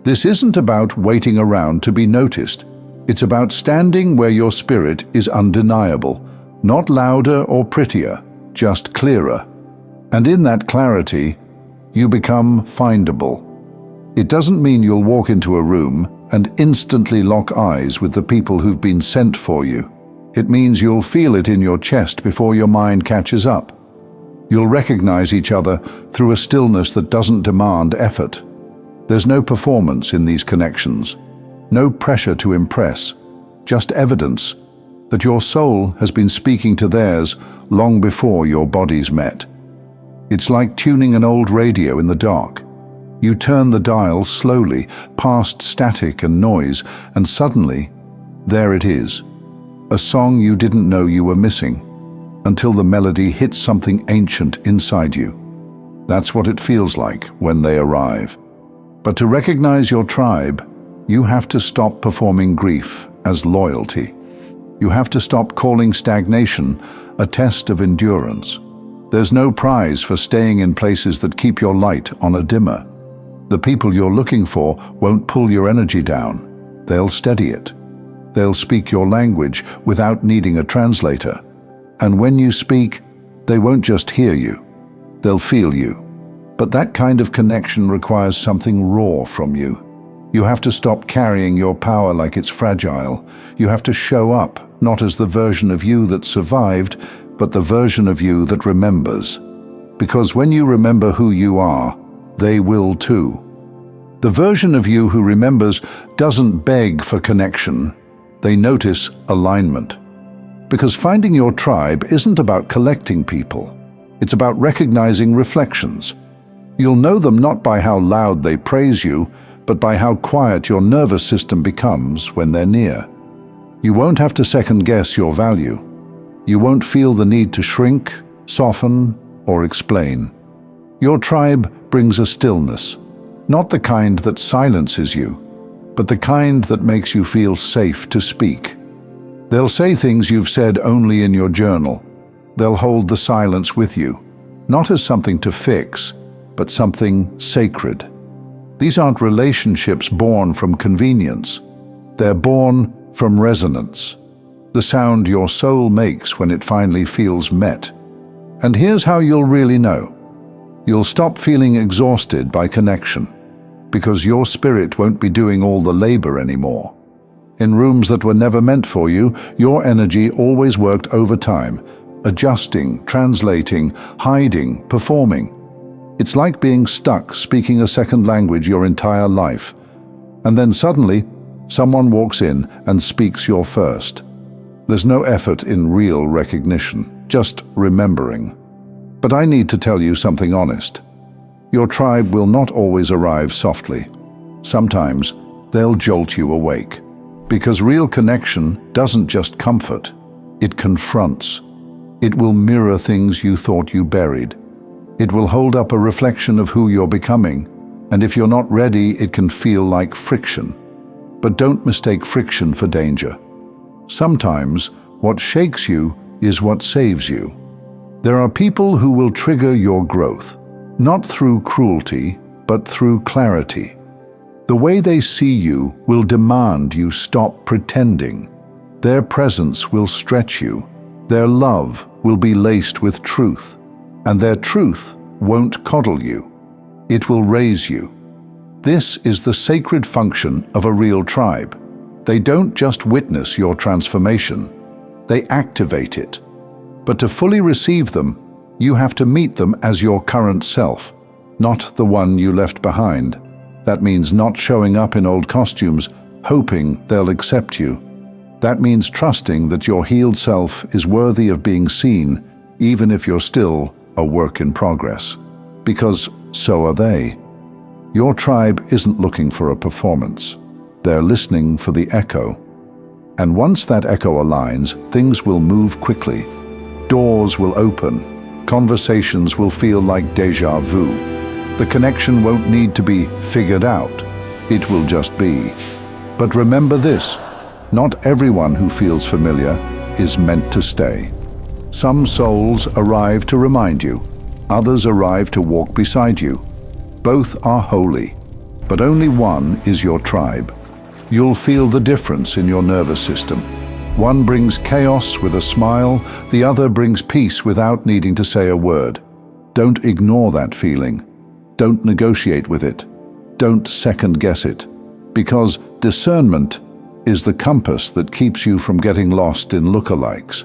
This isn't about waiting around to be noticed. It's about standing where your spirit is undeniable, not louder or prettier, just clearer. And in that clarity, you become findable. It doesn't mean you'll walk into a room and instantly lock eyes with the people who've been sent for you. It means you'll feel it in your chest before your mind catches up. You'll recognize each other through a stillness that doesn't demand effort. There's no performance in these connections, no pressure to impress, just evidence that your soul has been speaking to theirs long before your bodies met. It's like tuning an old radio in the dark. You turn the dial slowly, past static and noise, and suddenly, there it is. A song you didn't know you were missing. until the melody hits something ancient inside you. That's what it feels like when they arrive. But to recognize your tribe, you have to stop performing grief as loyalty. You have to stop calling stagnation a test of endurance. There's no prize for staying in places that keep your light on a dimmer. The people you're looking for won't pull your energy down. They'll steady it. They'll speak your language without needing a translator. And when you speak, they won't just hear you. They'll feel you. But that kind of connection requires something raw from you. You have to stop carrying your power like it's fragile. You have to show up, not as the version of you that survived, but the version of you that remembers. Because when you remember who you are, they will too. The version of you who remembers doesn't beg for connection. They notice alignment. Because finding your tribe isn't about collecting people. It's about recognizing reflections. You'll know them not by how loud they praise you, but by how quiet your nervous system becomes when they're near. You won't have to second-guess your value. You won't feel the need to shrink, soften, or explain. Your tribe brings a stillness, not the kind that silences you, but the kind that makes you feel safe to speak. They'll say things you've said only in your journal. They'll hold the silence with you, not as something to fix, but something sacred. These aren't relationships born from convenience. They're born from resonance, the sound your soul makes when it finally feels met. And here's how you'll really know. You'll stop feeling exhausted by connection, because your spirit won't be doing all the labor anymore. In rooms that were never meant for you, your energy always worked overtime, adjusting, translating, hiding, performing. It's like being stuck speaking a second language your entire life. And then suddenly, someone walks in and speaks your first. There's no effort in real recognition, just remembering. But I need to tell you something honest. Your tribe will not always arrive softly. Sometimes they'll jolt you awake. Because real connection doesn't just comfort, it confronts. It will mirror things you thought you buried. It will hold up a reflection of who you're becoming, and if you're not ready, it can feel like friction. But don't mistake friction for danger. Sometimes, what shakes you is what saves you. There are people who will trigger your growth, not through cruelty, but through clarity. The way they see you will demand you stop pretending. Their presence will stretch you. Their love will be laced with truth. And their truth won't coddle you. It will raise you. This is the sacred function of a real tribe. They don't just witness your transformation, they activate it. But to fully receive them, you have to meet them as your current self, not the one you left behind. That means not showing up in old costumes, hoping they'll accept you. That means trusting that your healed self is worthy of being seen, even if you're still a work in progress. Because so are they. Your tribe isn't looking for a performance. They're listening for the echo. And once that echo aligns, things will move quickly. Doors will open. Conversations will feel like déjà vu. The connection won't need to be figured out. It will just be. But remember this, not everyone who feels familiar is meant to stay. Some souls arrive to remind you. Others arrive to walk beside you. Both are holy, but only one is your tribe. You'll feel the difference in your nervous system. One brings chaos with a smile, the other brings peace without needing to say a word. Don't ignore that feeling. Don't negotiate with it. Don't second-guess it. Because discernment is the compass that keeps you from getting lost in lookalikes.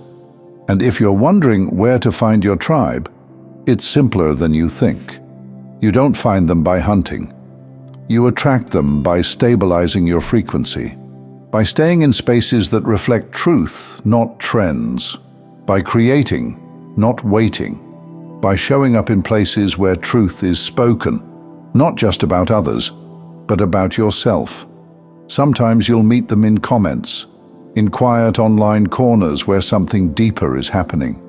And if you're wondering where to find your tribe, it's simpler than you think. You don't find them by hunting. You attract them by stabilizing your frequency, by staying in spaces that reflect truth, not trends, by creating, not waiting, by showing up in places where truth is spoken, not just about others, but about yourself. Sometimes you'll meet them in comments, in quiet online corners where something deeper is happening.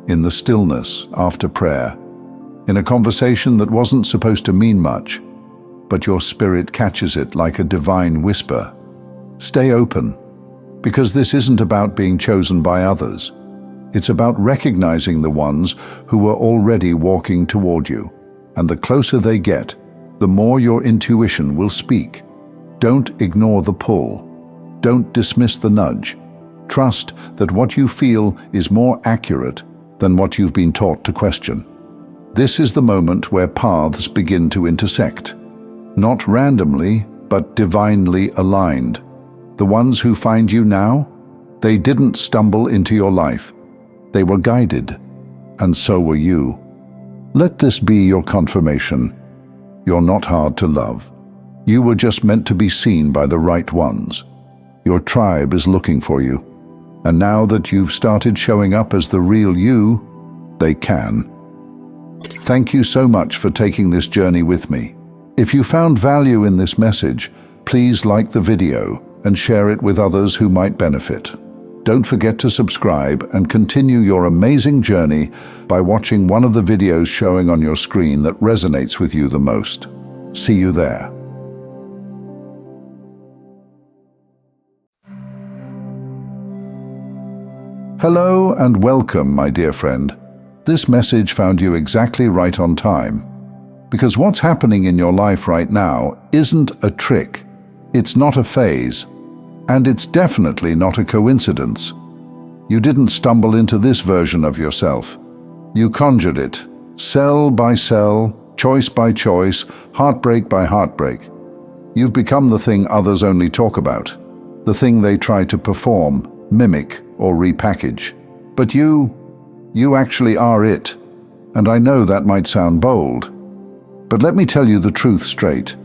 in the stillness after prayer, in a conversation that wasn't supposed to mean much, but your spirit catches it like a divine whisper. Stay open, because this isn't about being chosen by others. It's about recognizing the ones who are already walking toward you, and the closer they get, the more your intuition will speak. Don't ignore the pull. Don't dismiss the nudge. Trust that what you feel is more accurate than what you've been taught to question. This is the moment where paths begin to intersect. Not randomly, but divinely aligned. The ones who find you now, they didn't stumble into your life. They were guided, and so were you. Let this be your confirmation. You're not hard to love. You were just meant to be seen by the right ones. Your tribe is looking for you. And now that you've started showing up as the real you, they can. Thank you so much for taking this journey with me. If you found value in this message, please like the video and share it with others who might benefit. Don't forget to subscribe and continue your amazing journey by watching one of the videos showing on your screen that resonates with you the most. See you there. Hello and welcome, my dear friend. This message found you exactly right on time. Because what's happening in your life right now isn't a trick. It's not a phase. And it's definitely not a coincidence. You didn't stumble into this version of yourself. You conjured it, cell by cell, choice by choice, heartbreak by heartbreak. You've become the thing others only talk about, the thing they try to perform, mimic, or repackage. But you actually are it. And I know that might sound bold. But let me tell you the truth straight.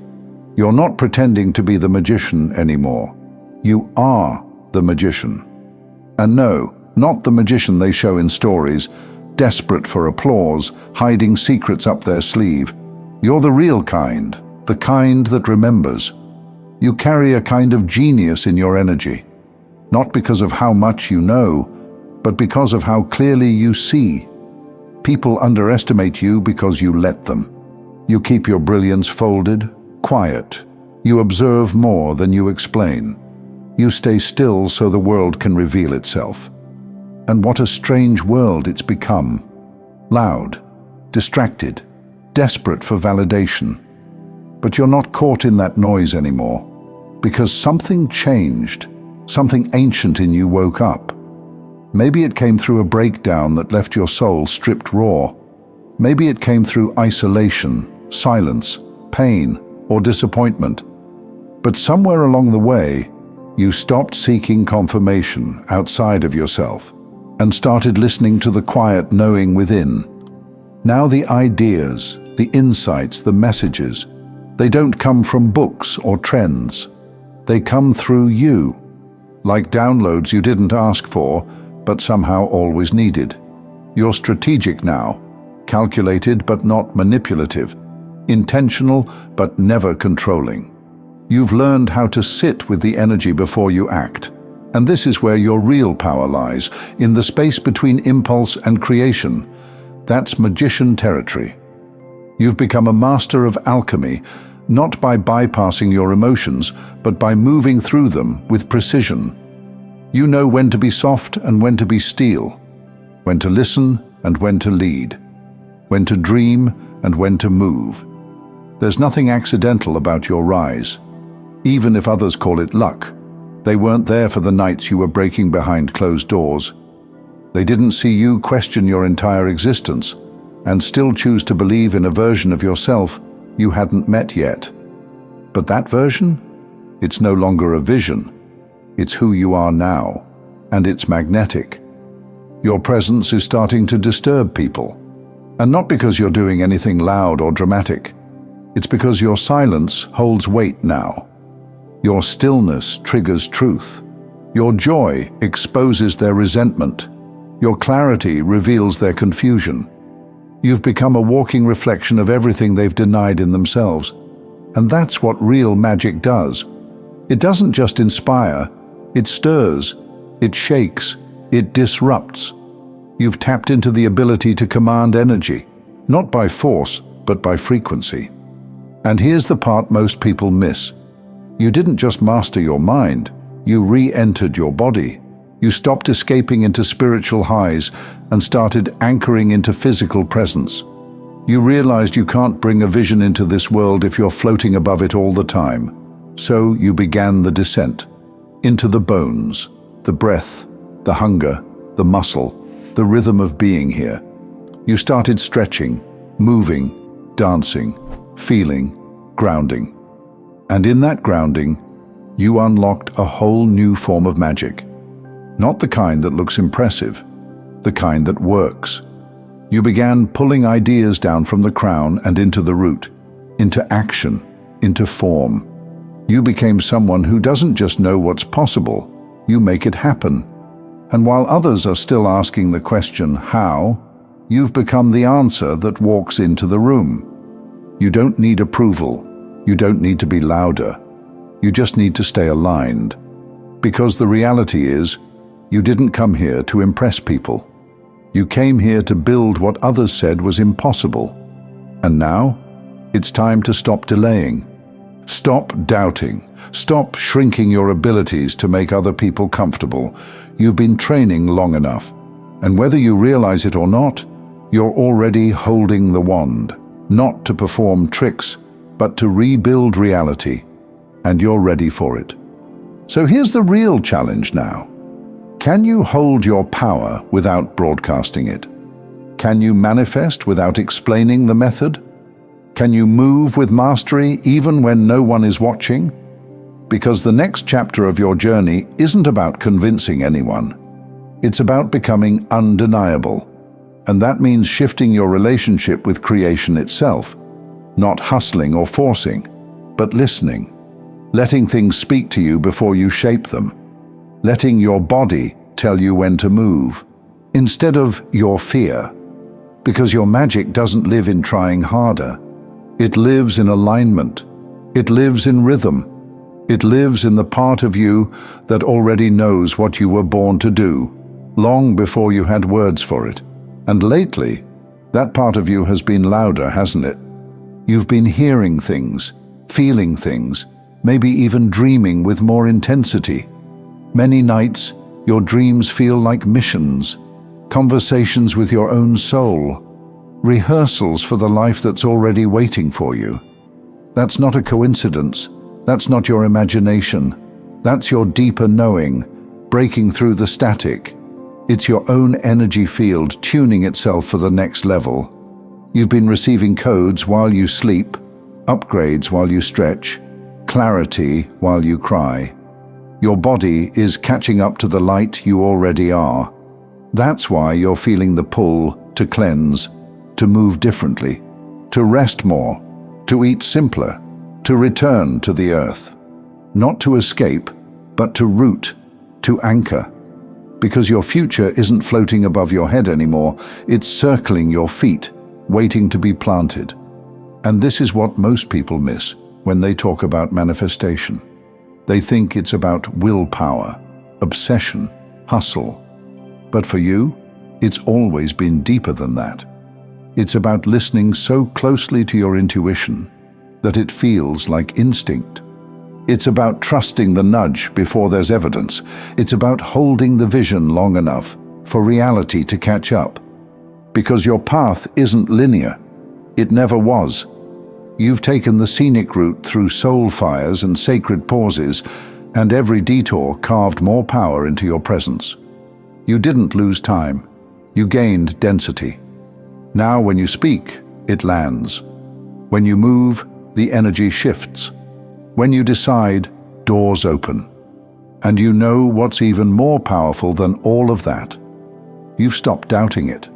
You're not pretending to be the magician anymore. You are the magician. And no, not the magician they show in stories, desperate for applause, hiding secrets up their sleeve. You're the real kind, the kind that remembers. You carry a kind of genius in your energy, not because of how much you know, but because of how clearly you see. People underestimate you because you let them. You keep your brilliance folded, quiet. You observe more than you explain. You stay still so the world can reveal itself. And what a strange world it's become. Loud, distracted, desperate for validation. But you're not caught in that noise anymore, because something changed, something ancient in you woke up. Maybe it came through a breakdown that left your soul stripped raw. Maybe it came through isolation, silence, pain, or disappointment. But somewhere along the way, you stopped seeking confirmation outside of yourself and started listening to the quiet knowing within. Now the ideas, the insights, the messages, they don't come from books or trends. They come through you, like downloads you didn't ask for, but somehow always needed. You're strategic now, calculated but not manipulative, intentional but never controlling. You've learned how to sit with the energy before you act. And this is where your real power lies, in the space between impulse and creation. That's magician territory. You've become a master of alchemy, not by bypassing your emotions, but by moving through them with precision. You know when to be soft and when to be steel, when to listen and when to lead, when to dream and when to move. There's nothing accidental about your rise. Even if others call it luck, they weren't there for the nights you were breaking behind closed doors. They didn't see you question your entire existence and still choose to believe in a version of yourself you hadn't met yet. But that version? It's no longer a vision. It's who you are now, and it's magnetic. Your presence is starting to disturb people, and not because you're doing anything loud or dramatic. It's because your silence holds weight now. Your stillness triggers truth. Your joy exposes their resentment. Your clarity reveals their confusion. You've become a walking reflection of everything they've denied in themselves. And that's what real magic does. It doesn't just inspire, it stirs, it shakes, it disrupts. You've tapped into the ability to command energy, not by force, but by frequency. And here's the part most people miss. You didn't just master your mind, you re-entered your body. You stopped escaping into spiritual highs and started anchoring into physical presence. You realized you can't bring a vision into this world if you're floating above it all the time. So you began the descent into the bones, the breath, the hunger, the muscle, the rhythm of being here. You started stretching, moving, dancing, feeling, grounding. And in that grounding, you unlocked a whole new form of magic. Not the kind that looks impressive, the kind that works. You began pulling ideas down from the crown and into the root, into action, into form. You became someone who doesn't just know what's possible, you make it happen. And while others are still asking the question, how, you've become the answer that walks into the room. You don't need approval. You don't need to be louder. You just need to stay aligned. Because the reality is, you didn't come here to impress people. You came here to build what others said was impossible. And now, it's time to stop delaying. Stop doubting. Stop shrinking your abilities to make other people comfortable. You've been training long enough. And whether you realize it or not, you're already holding the wand, not to perform tricks, but to rebuild reality. And you're ready for it. So here's the real challenge now. Can you hold your power without broadcasting it? Can you manifest without explaining the method? Can you move with mastery even when no one is watching? Because the next chapter of your journey isn't about convincing anyone. It's about becoming undeniable. And that means shifting your relationship with creation itself, not hustling or forcing, but listening, letting things speak to you before you shape them, letting your body tell you when to move, instead of your fear. Because your magic doesn't live in trying harder. It lives in alignment. It lives in rhythm. It lives in the part of you that already knows what you were born to do, long before you had words for it. And lately, that part of you has been louder, hasn't it? You've been hearing things, feeling things, maybe even dreaming with more intensity. Many nights, your dreams feel like missions, conversations with your own soul, rehearsals for the life that's already waiting for you. That's not a coincidence. That's not your imagination. That's your deeper knowing, breaking through the static. It's your own energy field tuning itself for the next level. You've been receiving codes while you sleep, upgrades while you stretch, clarity while you cry. Your body is catching up to the light you already are. That's why you're feeling the pull to cleanse, to move differently, to rest more, to eat simpler, to return to the earth. Not to escape, but to root, to anchor. Because your future isn't floating above your head anymore, it's circling your feet, waiting to be planted. And this is what most people miss when they talk about manifestation. They think it's about willpower, obsession, hustle. But for you, it's always been deeper than that. It's about listening so closely to your intuition that it feels like instinct. It's about trusting the nudge before there's evidence. It's about holding the vision long enough for reality to catch up. Because your path isn't linear. It never was. You've taken the scenic route through soul fires and sacred pauses, and every detour carved more power into your presence. You didn't lose time. You gained density. Now when you speak, it lands. When you move, the energy shifts. When you decide, doors open. And you know what's even more powerful than all of that? You've stopped doubting it.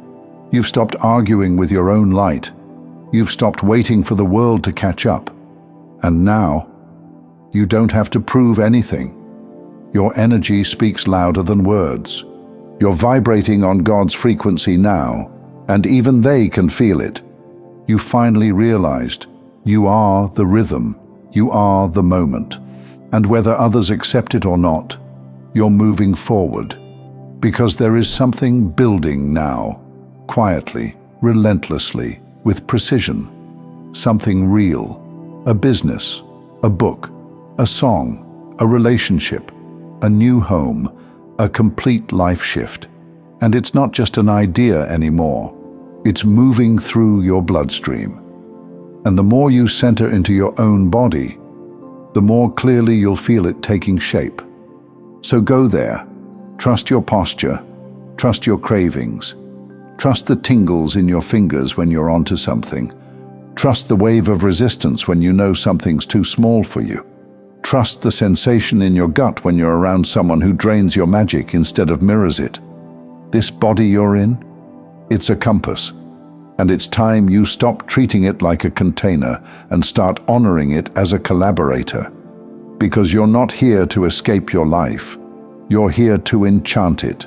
You've stopped arguing with your own light. You've stopped waiting for the world to catch up. And now, you don't have to prove anything. Your energy speaks louder than words. You're vibrating on God's frequency now, and even they can feel it. You finally realized you are the rhythm. You are the moment. And whether others accept it or not, you're moving forward. Because there is something building now, quietly, relentlessly, with precision. Something real. A business, a book, a song, a relationship, a new home, a complete life shift. And it's not just an idea anymore. It's moving through your bloodstream. And the more you center into your own body, the more clearly you'll feel it taking shape. So go there. Trust your posture. Trust your cravings. Trust the tingles in your fingers when you're onto something. Trust the wave of resistance when you know something's too small for you. Trust the sensation in your gut when you're around someone who drains your magic instead of mirrors it. This body you're in, it's a compass. And it's time you stop treating it like a container and start honoring it as a collaborator. Because you're not here to escape your life. You're here to enchant it,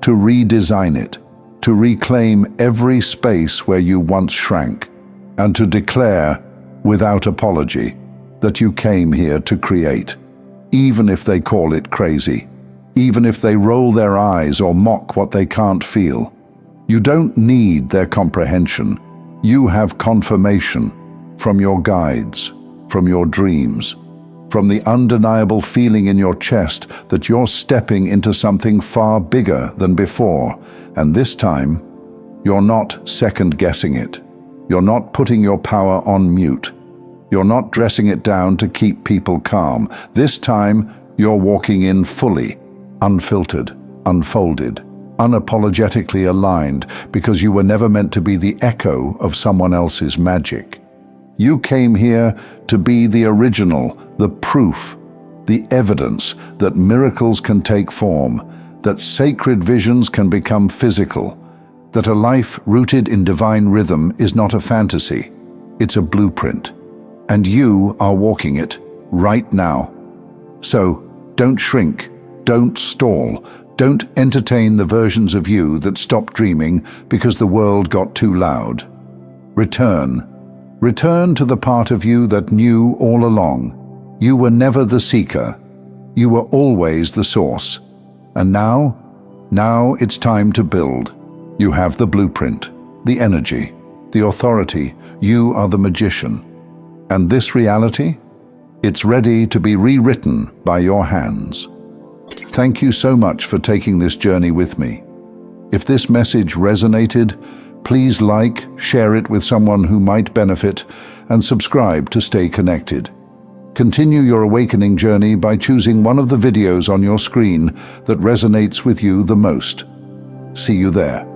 to redesign it, to reclaim every space where you once shrank, and to declare, without apology, that you came here to create, even if they call it crazy, even if they roll their eyes or mock what they can't feel. You don't need their comprehension. You have confirmation from your guides, from your dreams, from the undeniable feeling in your chest that you're stepping into something far bigger than before. And this time, you're not second-guessing it. You're not putting your power on mute. You're not dressing it down to keep people calm. This time, you're walking in fully, unfiltered, unfolded, unapologetically aligned, because you were never meant to be the echo of someone else's magic. You came here to be the original, the proof, the evidence that miracles can take form, that sacred visions can become physical, that a life rooted in divine rhythm is not a fantasy, it's a blueprint. And you are walking it right now. So don't shrink, don't stall, don't entertain the versions of you that stopped dreaming because the world got too loud. Return. Return to the part of you that knew all along. You were never the seeker. You were always the source. And now it's time to build. You have the blueprint, the energy, the authority. You are the magician. And this reality? It's ready to be rewritten by your hands. Thank you so much for taking this journey with me. If this message resonated, please like, share it with someone who might benefit, and subscribe to stay connected. Continue your awakening journey by choosing one of the videos on your screen that resonates with you the most. See you there.